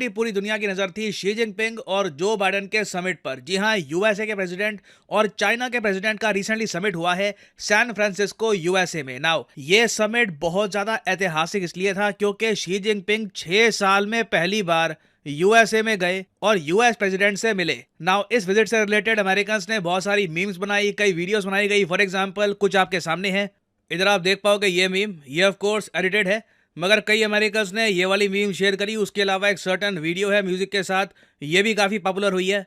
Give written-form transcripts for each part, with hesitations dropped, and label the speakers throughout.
Speaker 1: पूरी दुनिया की नजर थी शी जिनपिंग और जो बाइडेन के समिट पर। जी हां, यूएसए के प्रेसिडेंट और चाइना के प्रेसिडेंट का रिसेंटली समिट हुआ है सैन फ्रांसिस्को यूएसए में। नाउ ये समिट बहुत ज्यादा ऐतिहासिक इसलिए था क्योंकि शी जिनपिंग 6 साल में पहली बार यूएसए में गए और यूएस प्रेसिडेंट से मिले। नाउ इस विजिट से रिलेटेड अमेरिकन्स ने बहुत सारी मीम्स बनाई, कई वीडियोस बनाई गई। फॉर एग्जांपल कुछ आपके सामने है, इधर आप देख पाओगे ये मीम, ये ऑफ कोर्स एडिटेड है, मगर कई अमेरिकन्स ने ये वाली मीम शेयर करी। उसके अलावा एक सर्टन वीडियो है म्यूजिक के साथ, ये भी काफी पॉपुलर हुई है।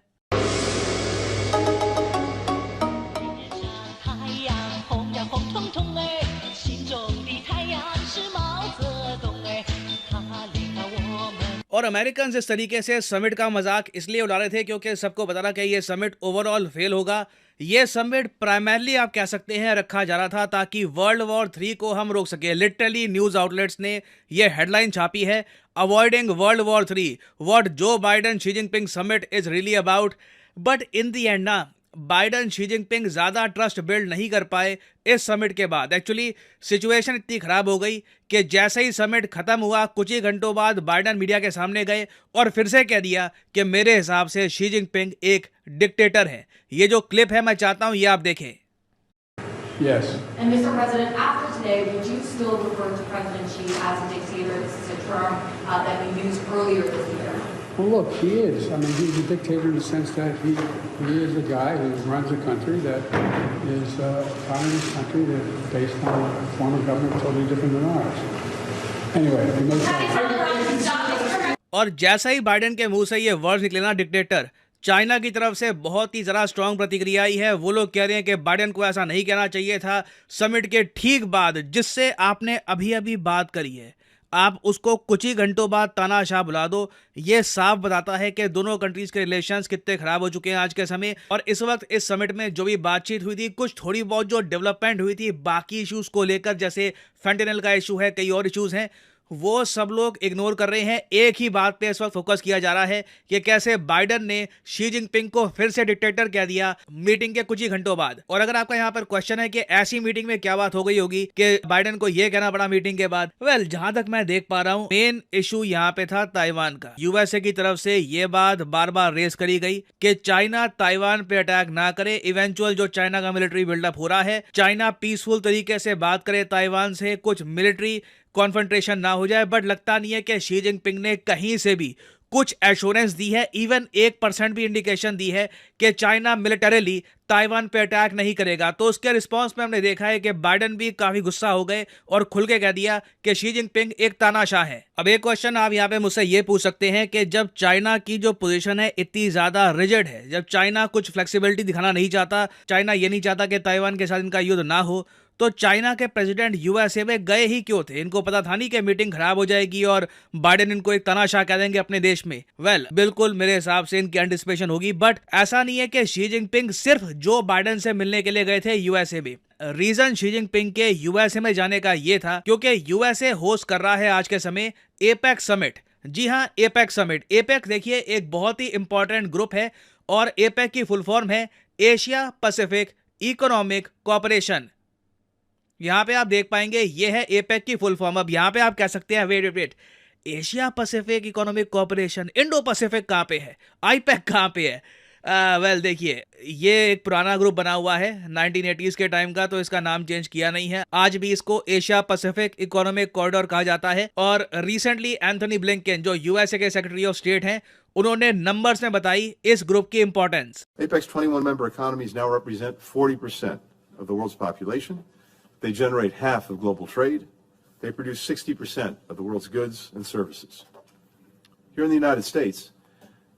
Speaker 1: और अमेरिकन इस तरीके से समिट का मजाक इसलिए उड़ा रहे थे क्योंकि सबको बता रहा कि ये समिट ओवरऑल फेल होगा। ये समिट प्राइमरली आप कह सकते हैं रखा जा रहा था ताकि वर्ल्ड वॉर 3 को हम रोक सके। लिटरली न्यूज आउटलेट्स ने ये हेडलाइन छापी है, avoiding world war 3 what Joe Biden Xi Jinping summit is really about. But in the and ना, बाइडेन शी जिनपिंग ज्यादा ट्रस्ट बिल्ड नहीं कर पाए इस समिट के बाद। एक्चुअली सिचुएशन इतनी खराब हो गई कि जैसे ही समिट खत्म हुआ कुछ ही घंटों बाद बाइडेन मीडिया के सामने गए और फिर से कह दिया कि मेरे हिसाब से शी जिनपिंग एक डिक्टेटर है। ये जो क्लिप है मैं चाहता हूं ये आप देखें।
Speaker 2: Yes. And Mr. President, after today, would you still refer to President Xi as a dictator? This is a term that we used earlier this year. Well, look, he is. I mean, he's a dictator in the sense that he is the guy who runs a country that is a communist country that is based on a form of government totally different than ours. Anyway, he knows.
Speaker 1: और जैसा ही Biden के मुंह से ये word निकले ना dictator, China की तरफ से बहुत ही जरा स्ट्रांग प्रतिक्रिया आई है। वो लोग कह रहे हैं कि बाइडेन को ऐसा नहीं कहना चाहिए था समिट के ठीक बाद, जिससे आपने अभी अभी बात करी है, आप उसको कुछ ही घंटों बाद तानाशाह बुला दो। ये साफ बताता है कि दोनों कंट्रीज के रिलेशंस कितने खराब हो चुके हैं आज के समय। और इस वक्त इस समिट में जो भी बातचीत हुई थी, कुछ थोड़ी बहुत जो डेवलपमेंट हुई थी बाकी इश्यूज को लेकर, जैसे फेंटेनल का इशू है, कई और इश्यूज हैं, वो सब लोग इग्नोर कर रहे हैं। एक ही बात पे इस वक्त फोकस किया जा रहा है कि कैसे बाइडेन ने शी जिनपिंग को फिर से डिक्टेटर कह दिया मीटिंग के कुछ ही घंटों बाद। और अगर आपका यहाँ पर क्वेश्चन है कि ऐसी मीटिंग में क्या बात हो गई होगी कि बाइडेन को यह कहना पड़ा मीटिंग के बाद, वेल जहां तक मैं देख पा रहा हूं मेन इशू यहाँ पे था ताइवान का। यूएसए की तरफ से ये बात बार बार रेस करी गई कि चाइना ताइवान पे अटैक ना करे। इवेंचुअल जो चाइना का मिलिट्री बिल्डअप हो रहा है, चाइना पीसफुल तरीके से बात करे ताइवान से, कुछ मिलिट्री कॉन्फ्रंटेशन ना हो जाए। बट लगता नहीं है कि शी जिनपिंग ने कहीं से भी कुछ एश्योरेंस दी है, इवन 1% भी इंडिकेशन दी है कि चाइना मिलिटरीली ताइवान पे अटैक नहीं करेगा। तो उसके रिस्पांस में हमने देखा है कि बाइडेन भी काफी गुस्सा हो गए और खुल के कह दिया कि शी जिनपिंग एक तानाशाह है। अब एक क्वेश्चन आप यहाँ पे मुझसे ये पूछ सकते हैं कि जब चाइना की जो पोजीशन है इतनी ज्यादा रिजिड है, जब चाइना कुछ फ्लेक्सिबिलिटी दिखाना नहीं चाहता, चाइना ये नहीं चाहता कि ताइवान के साथ इनका युद्ध ना हो, तो चाइना के प्रेसिडेंट यूएसए में गए ही क्यों थे? इनको पता था नहीं कि मीटिंग खराब हो जाएगी और बाइडेन इनको एक तानाशाह कह देंगे अपने देश में। वेल, बिल्कुल मेरे हिसाब से इनकी एंटिसिपेशन होगी। बट ऐसा नहीं है कि शी जिनपिंग सिर्फ जो बाइडेन से मिलने के लिए गए थे यूएसए में। रीजन शी जिनपिंग के यूएसए में जाने का ये था क्योंकि यूएसए होस्ट कर रहा है आज के समय एपेक समिट। जी हाँ, एपेक समिट। एपेक देखिए एक बहुत ही इंपॉर्टेंट ग्रुप है और एपेक की फुल फॉर्म है एशिया पैसिफिक इकोनॉमिक कोऑपरेशन। यहां पे आप देख पाएंगे ये है एपेक की फुल फॉर्म। अब यहां पे आप कह सकते हैं wait, Asia Pacific economic cooperation, Indo Pacific कहां पे है, आईपैक कहां पे है? वेल देखिए, ये एक पुराना ग्रुप बना हुआ है 1980s के टाइम का, तो इसका नाम चेंज किया नहीं है। आज भी इसको एशिया पैसिफिक इकोनॉमिक कॉरिडोर कहा जाता है। और रिसेंटली एंथनी ब्लिंकन जो यूएसए के सेक्रेटरी ऑफ स्टेट हैं, उन्होंने नंबर्स में बताई इस ग्रुप की importance.
Speaker 3: APEC's 21 member economies now represent 40% of the world's population. They generate half of global trade. They produce 60% of the world's goods and services. Here in the United States,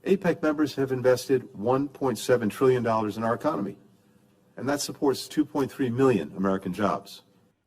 Speaker 3: APEC members have invested $1.7 trillion in our economy, and that supports 2.3 million American jobs.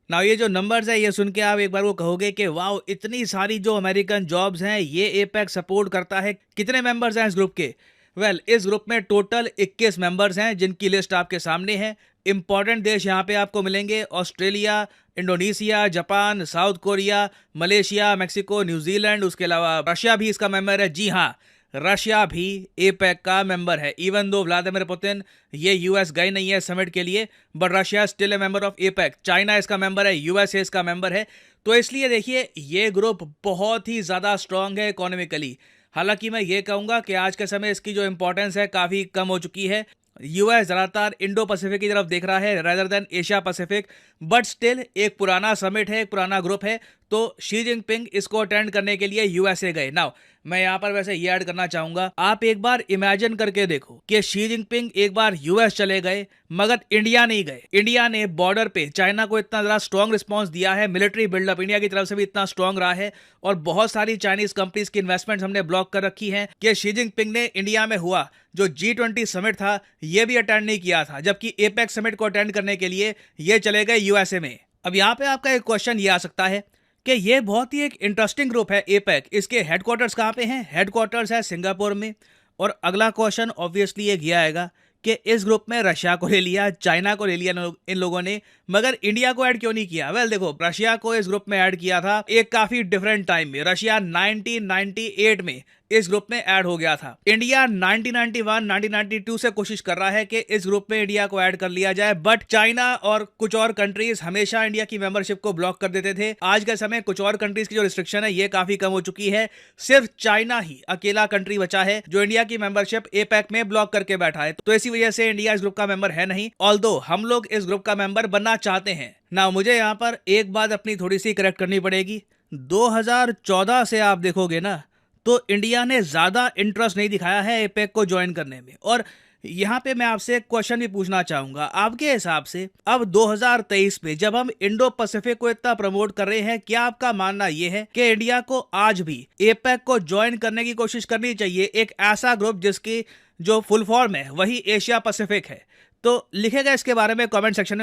Speaker 1: Now ये जो numbers है ये सुन के आप एक बार वो कहोगे कि वाओ, इतनी सारी जो अमेरिकन जॉब्स हैं ये एपेक सपोर्ट करता है। कितने मेंबर्स हैं इस ग्रुप के? वेल, इस ग्रुप में टोटल 21 मेंबर्स हैं जिनकी लिस्ट आपके सामने है। इंपॉर्टेंट देश यहाँ पे आपको मिलेंगे Australia, Indonesia, Japan, south Korea, Malaysia, Mexico, New Zealand, उसके अलावा रशिया भी इसका मेंबर है। जी हाँ, रशिया भी एपेक का मेंबर है। इवन दो व्लादिमीर पुतिन ये यूएस गए नहीं है समिट के लिए, but Russia still a member of APEC. China इसका मेंबर है, यूएसए इसका मेंबर है। तो इसलिए देखिए ये ग्रुप बहुत ही ज़्यादा स्ट्रांग है इकोनॉमिकली। हालांकि मैं ये कहूंगा कि आज के समय इसकी जो इंपॉर्टेंस है काफी कम हो चुकी है। यूएस ज्यादातर इंडो पैसिफिक की तरफ देख रहा है rather than Asia Pacific, but still एक पुराना समिट है, एक पुराना ग्रुप है, तो शी जिनपिंग इसको अटेंड करने के लिए यूएसए गए। नाउ मैं यहाँ पर वैसे ये ऐड करना चाहूंगा, आप एक बार इमेजिन करके देखो कि शी जिनपिंग एक बार यूएस चले गए मगर इंडिया नहीं गए। इंडिया ने बॉर्डर पे चाइना को इतना ज्यादा स्ट्रॉन्ग रिस्पॉन्स दिया है, मिलिट्री बिल्डअप इंडिया की तरफ से भी इतना स्ट्रॉन्ग रहा है और बहुत सारी चाइनीज कंपनीज की इन्वेस्टमेंट हमने ब्लॉक कर रखी है कि शी जिनपिंग ने इंडिया में हुआ जो G20 समिट था ये भी अटेंड नहीं किया था, जबकि एपेक समिट को अटेंड करने के लिए ये चले गए यूएसए में। अब यहाँ पे आपका एक क्वेश्चन ये आ सकता है कि ये बहुत ही एक इंटरेस्टिंग ग्रुप है एपेक, इसके हेडक्वार्टर्स कहाँ पे हैं? हेडक्वार्टर्स है सिंगापुर में। और अगला क्वेश्चन ऑब्वियसली ये आएगा कि इस ग्रुप में रशिया को ले लिया, चाइना को ले लिया इन लोगों ने, मगर इंडिया को ऐड क्यों नहीं किया? वेल देखो, रशिया को इस ग्रुप में ऐड किया था एक काफी डिफरेंट टाइम में। रशिया 1998 में इस ग्रुप में ऐड हो गया था। इंडिया 1991, 1992 से कोशिश कर रहा है कि इस ग्रुप में इंडिया को ऐड कर लिया जाए, बट चाइना और कुछ और कंट्रीज हमेशा इंडिया की मेंबरशिप को ब्लॉक कर देते थे। आज के समय कुछ और कंट्रीज की जो रिस्ट्रिक्शन है ये काफी कम हो चुकी है। सिर्फ चाइना ही अकेला कंट्री बचा है जो इंडिया की मेंबरशिप एपेक में ब्लॉक करके बैठा है, तो इसी वजह से इंडिया इस ग्रुप का मेंबर है नहीं, ऑल्दो हम लोग इस ग्रुप का मेंबर बनना चाहते हैं। ना मुझे यहाँ पर एक बात अपनी थोड़ी सी करेक्ट करनी पड़ेगी। 2014 से आप देखोगे ना तो इंडिया ने ज्यादा इंटरेस्ट नहीं दिखाया है एपेक को ज्वाइन करने में। और यहाँ पे मैं आपसे एक क्वेश्चन भी पूछना चाहूंगा, आपके हिसाब से अब 2023 में जब हम इंडो पैसिफिक को इतना प्रमोट कर रहे हैं, क्या आपका मानना यह है कि इंडिया को आज भी एपेक को ज्वाइन करने की कोशिश करनी चाहिए, एक ऐसा ग्रुप जिसकी जो फुल फॉर्म है वही एशिया पैसिफिक है? तो लिखेगा इसके बारे में कमेंट सेक्शन में।